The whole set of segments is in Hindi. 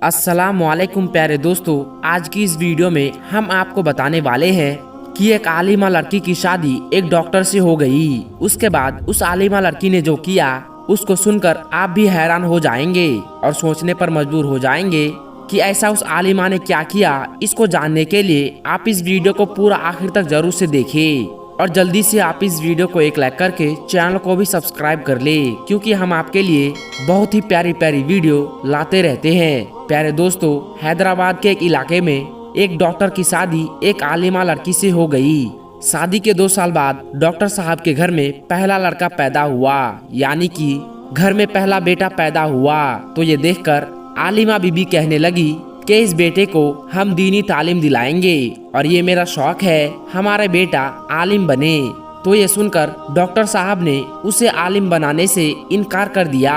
अस्सलामुअलैकुम प्यारे दोस्तों, आज की इस वीडियो में हम आपको बताने वाले हैं कि एक आलिमा लड़की की शादी एक डॉक्टर से हो गई। उसके बाद उस आलिमा लड़की ने जो किया उसको सुनकर आप भी हैरान हो जाएंगे और सोचने पर मजबूर हो जाएंगे कि ऐसा उस आलिमा ने क्या किया। इसको जानने के लिए आप इस वीडियो को पूरा आखिर तक जरूर से देखें और जल्दी से आप इस वीडियो को एक लाइक करके चैनल को भी सब्सक्राइब कर ले, क्योंकि हम आपके लिए बहुत ही प्यारी प्यारी वीडियो लाते रहते हैं। प्यारे दोस्तों, हैदराबाद के एक इलाके में एक डॉक्टर की शादी एक आलिमा लड़की से हो गई। शादी के 2 साल बाद डॉक्टर साहब के घर में पहला लड़का पैदा हुआ, यानी कि घर में पहला बेटा पैदा हुआ। तो ये देखकर आलिमा बीबी कहने लगी कि इस बेटे को हम दीनी तालीम दिलाएंगे और ये मेरा शौक है, हमारा बेटा आलिम बने। तो ये सुनकर डॉक्टर साहब ने उसे आलिम बनाने से इनकार कर दिया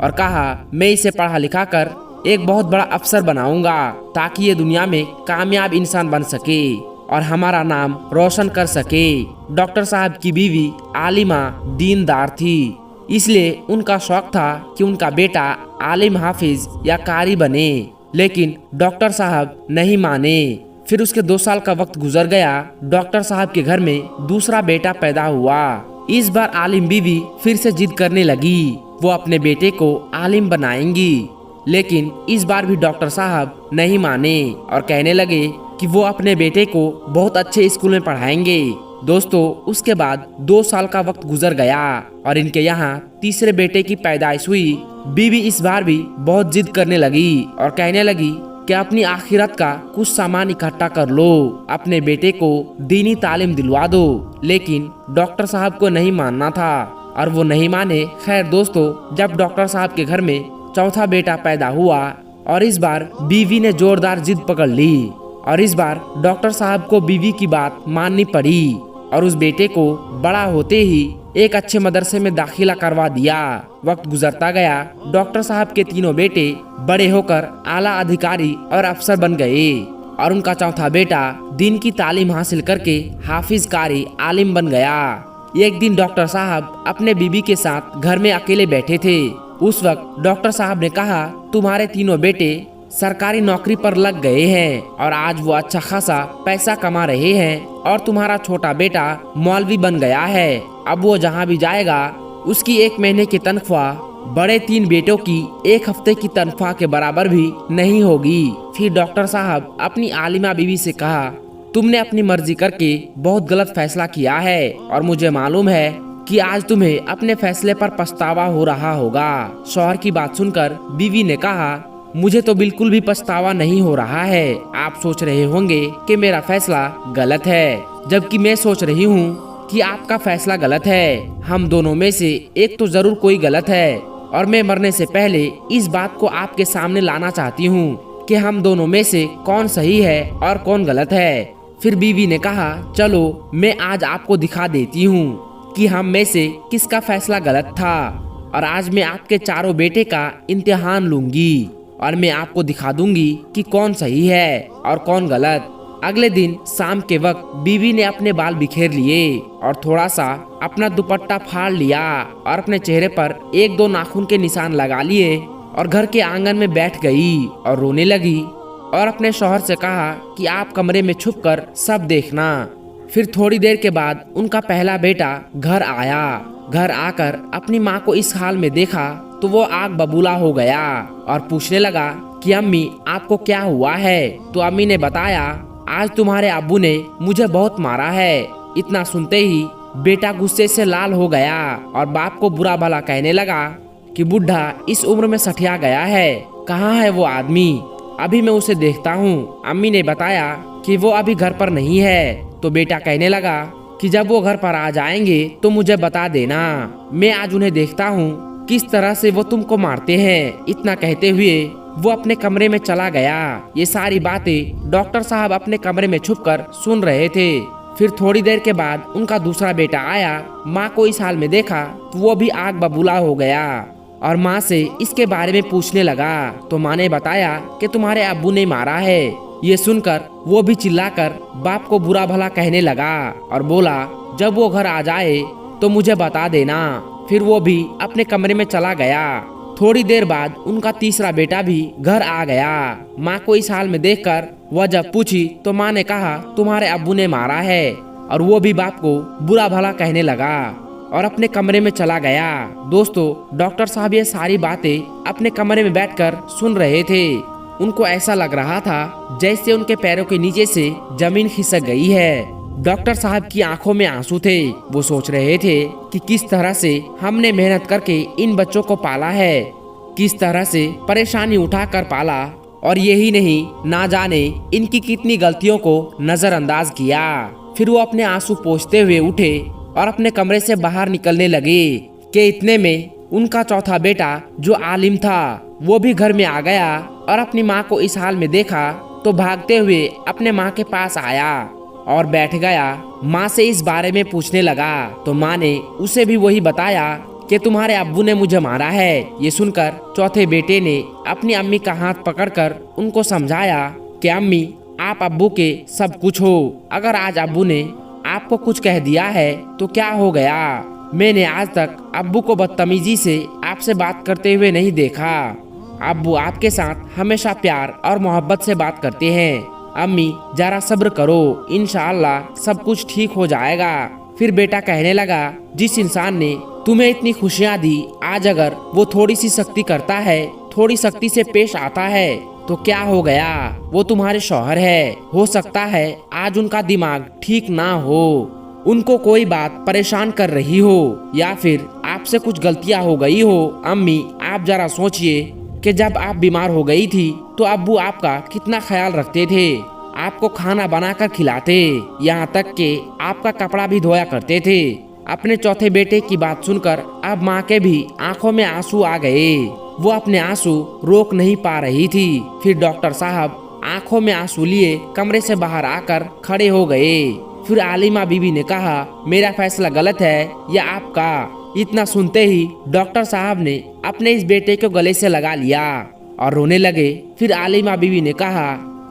और कहा, मैं इसे पढ़ा लिखा कर एक बहुत बड़ा अफसर बनाऊंगा ताकि ये दुनिया में कामयाब इंसान बन सके और हमारा नाम रोशन कर सके। डॉक्टर साहब की बीवी आलिमा दीनदार थी, इसलिए उनका शौक था कि उनका बेटा आलिम, हाफिज या कारी बने, लेकिन डॉक्टर साहब नहीं माने। फिर उसके 2 साल का वक्त गुजर गया। डॉक्टर साहब के घर में दूसरा बेटा पैदा हुआ। इस बार आलिम बीवी फिर से जिद करने लगी, वो अपने बेटे को आलिम बनाएंगी, लेकिन इस बार भी डॉक्टर साहब नहीं माने और कहने लगे कि वो अपने बेटे को बहुत अच्छे स्कूल में पढ़ाएंगे। दोस्तों, उसके बाद 2 साल का वक्त गुजर गया और इनके यहाँ तीसरे बेटे की पैदाइश हुई। बीवी इस बार भी बहुत जिद करने लगी और कहने लगी कि अपनी आखिरत का कुछ सामान इकट्ठा कर लो, अपने बेटे को दीनी तालीम दिलवा दो। लेकिन डॉक्टर साहब को नहीं मानना था और वो नहीं माने। खैर दोस्तों, जब डॉक्टर साहब के घर में चौथा बेटा पैदा हुआ और इस बार बीवी ने जोरदार जिद पकड़ ली और इस बार डॉक्टर साहब को बीवी की बात माननी पड़ी और उस बेटे को बड़ा होते ही एक अच्छे मदरसे में दाखिला करवा दिया। वक्त गुजरता गया। डॉक्टर साहब के तीनों बेटे बड़े होकर आला अधिकारी और अफसर बन गए और उनका चौथा बेटा दीन की तालीम हासिल करके हाफिज, कारी, आलिम बन गया। एक दिन डॉक्टर साहब अपने बीबी के साथ घर में अकेले बैठे थे। उस वक्त डॉक्टर साहब ने कहा, तुम्हारे तीनों बेटे सरकारी नौकरी पर लग गए हैं और आज वो अच्छा खासा पैसा कमा रहे हैं और तुम्हारा छोटा बेटा मौलवी बन गया है। अब वो जहाँ भी जाएगा उसकी 1 महीने की तनख्वाह बड़े 3 बेटों की 1 हफ्ते की तनख्वाह के बराबर भी नहीं होगी। फिर डॉक्टर साहब अपनी आलिमा बीवी से कहा, तुमने अपनी मर्जी करके बहुत गलत फैसला किया है और मुझे मालूम है कि आज तुम्हें अपने फैसले पर पछतावा हो रहा होगा। शौहर की बात सुनकर बीवी ने कहा, मुझे तो बिल्कुल भी पछतावा नहीं हो रहा है। आप सोच रहे होंगे कि मेरा फैसला गलत है, जबकि मैं सोच रही हूँ कि आपका फैसला गलत है। हम दोनों में से एक तो जरूर कोई गलत है और मैं मरने से पहले इस बात को आपके सामने लाना चाहती हूँ कि हम दोनों में से कौन सही है और कौन गलत है। फिर बीवी ने कहा, चलो मैं आज आपको दिखा देती हूँ कि हम में से किसका फैसला गलत था और आज मैं आपके चारों बेटे का इम्तिहान लूंगी और मैं आपको दिखा दूंगी कि कौन सही है और कौन गलत। अगले दिन शाम के वक्त बीवी ने अपने बाल बिखेर लिए और थोड़ा सा अपना दुपट्टा फाड़ लिया और अपने चेहरे पर 1-2 नाखून के निशान लगा लिए और घर के आंगन में बैठ गई और रोने लगी और अपने शौहर से कहा कि आप कमरे में छुपकर सब देखना। फिर थोड़ी देर के बाद उनका पहला बेटा घर आया। घर आकर अपनी माँ को इस हाल में देखा तो वो आग बबूला हो गया और पूछने लगा कि अम्मी, आपको क्या हुआ है? तो अम्मी ने बताया, आज तुम्हारे अब्बू ने मुझे बहुत मारा है। इतना सुनते ही बेटा गुस्से से लाल हो गया और बाप को बुरा भला कहने लगा कि बुढ़ा इस उम्र में सठिया गया है, कहाँ है वो आदमी, अभी मैं उसे देखता हूँ। अम्मी ने बताया कि वो अभी घर पर नहीं है। तो बेटा कहने लगा कि जब वो घर पर आ जाएंगे तो मुझे बता देना, मैं आज उन्हें देखता हूँ किस तरह से वो तुमको मारते हैं। इतना कहते हुए वो अपने कमरे में चला गया। ये सारी बातें डॉक्टर साहब अपने कमरे में छुपकर सुन रहे थे। फिर थोड़ी देर के बाद उनका दूसरा बेटा आया। माँ को इस हाल में देखा तो वो भी आग बबूला हो गया और माँ से इसके बारे में पूछने लगा। तो माँ ने बताया कि तुम्हारे अब्बू ने मारा है। ये सुनकर वो भी चिल्लाकर बाप को बुरा भला कहने लगा और बोला, जब वो घर आ जाए तो मुझे बता देना। फिर वो भी अपने कमरे में चला गया थोड़ी देर बाद उनका तीसरा बेटा भी घर आ गया। माँ को इस हाल में देखकर वह जब पूछी तो माँ ने कहा तुम्हारे अब्बू ने मारा है, और वो भी बाप को बुरा भला कहने लगा और अपने कमरे में चला गया। दोस्तों, डॉक्टर साहब ये सारी बातें अपने कमरे में बैठकर सुन रहे थे। उनको ऐसा लग रहा था जैसे उनके पैरों के नीचे से जमीन खिसक गई है। डॉक्टर साहब की आंखों में आंसू थे। वो सोच रहे थे कि किस तरह से हमने मेहनत करके इन बच्चों को पाला है, किस तरह से परेशानी उठाकर पाला, और यही नहीं, ना जाने इनकी कितनी गलतियों को नजरअंदाज किया। फिर वो अपने आंसू पोंछते हुए उठे और अपने कमरे से बाहर निकलने लगे कि इतने में उनका चौथा बेटा जो आलिम था वो भी घर में आ गया और अपनी माँ को इस हाल में देखा तो भागते हुए अपने माँ के पास आया और बैठ गया। माँ से इस बारे में पूछने लगा तो माँ ने उसे भी वही बताया कि तुम्हारे अब्बू ने मुझे मारा है। ये सुनकर चौथे बेटे ने अपनी अम्मी का हाथ पकड़कर उनको समझाया कि अम्मी, आप अब्बू के सब कुछ हो। अगर आज अब्बू ने आपको कुछ कह दिया है तो क्या हो गया? मैंने आज तक अब्बू को बदतमीजी से आपसे बात करते हुए नहीं देखा। अब्बू आपके साथ हमेशा प्यार और मोहब्बत से बात करते हैं। अम्मी, जरा सब्र करो, इंशाअल्लाह सब कुछ ठीक हो जाएगा। फिर बेटा कहने लगा, जिस इंसान ने तुम्हें इतनी खुशियाँ दी, आज अगर वो थोड़ी सी सख्ती करता है, थोड़ी सख्ती से पेश आता है तो क्या हो गया? वो तुम्हारे शौहर है। हो सकता है आज उनका दिमाग ठीक ना हो, उनको कोई बात परेशान कर रही हो, या फिर आपसे कुछ गलतियाँ हो गई हो। अम्मी, आप जरा सोचिए कि जब आप बीमार हो गई थी तो अब्बू आपका कितना ख्याल रखते थे, आपको खाना बनाकर खिलाते, यहाँ तक कि आपका कपड़ा भी धोया करते थे। अपने चौथे बेटे की बात सुनकर अब माँ के भी आंखों में आंसू आ गए। वो अपने आंसू रोक नहीं पा रही थी। फिर डॉक्टर साहब आंखों में आंसू लिए कमरे से बाहर आकर खड़े हो गए। फिर आलिमा बीबी ने कहा, मेरा फैसला गलत है या आपका? इतना सुनते ही डॉक्टर साहब ने अपने इस बेटे को गले से लगा लिया और रोने लगे। फिर आलिमा बीबी ने कहा,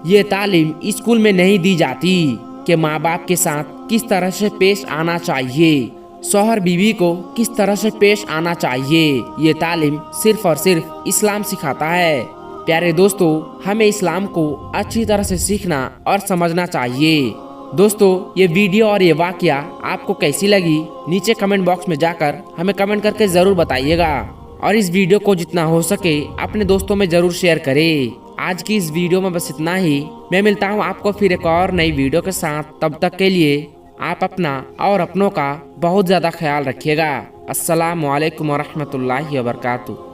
ये तालीम स्कूल में नहीं दी जाती कि माँ बाप के साथ किस तरह से पेश आना चाहिए, शौहर बीवी को किस तरह से पेश आना चाहिए। ये तालीम सिर्फ और सिर्फ इस्लाम सिखाता है। प्यारे दोस्तों, हमें इस्लाम को अच्छी तरह से सीखना और समझना चाहिए। दोस्तों, ये वीडियो और ये वाकया आपको कैसी लगी, नीचे कमेंट बॉक्स में जाकर हमें कमेंट करके ज़रूर बताइएगा। और इस वीडियो को जितना हो सके अपने दोस्तों में ज़रूर शेयर करें। आज की इस वीडियो में बस इतना ही। मैं मिलता हूँ आपको फिर एक और नई वीडियो के साथ। तब तक के लिए आप अपना और अपनों का बहुत ज़्यादा ख्याल रखिएगा। अस्सलामु अलैकुम वरहमतुल्लाहि वबरकातुहू।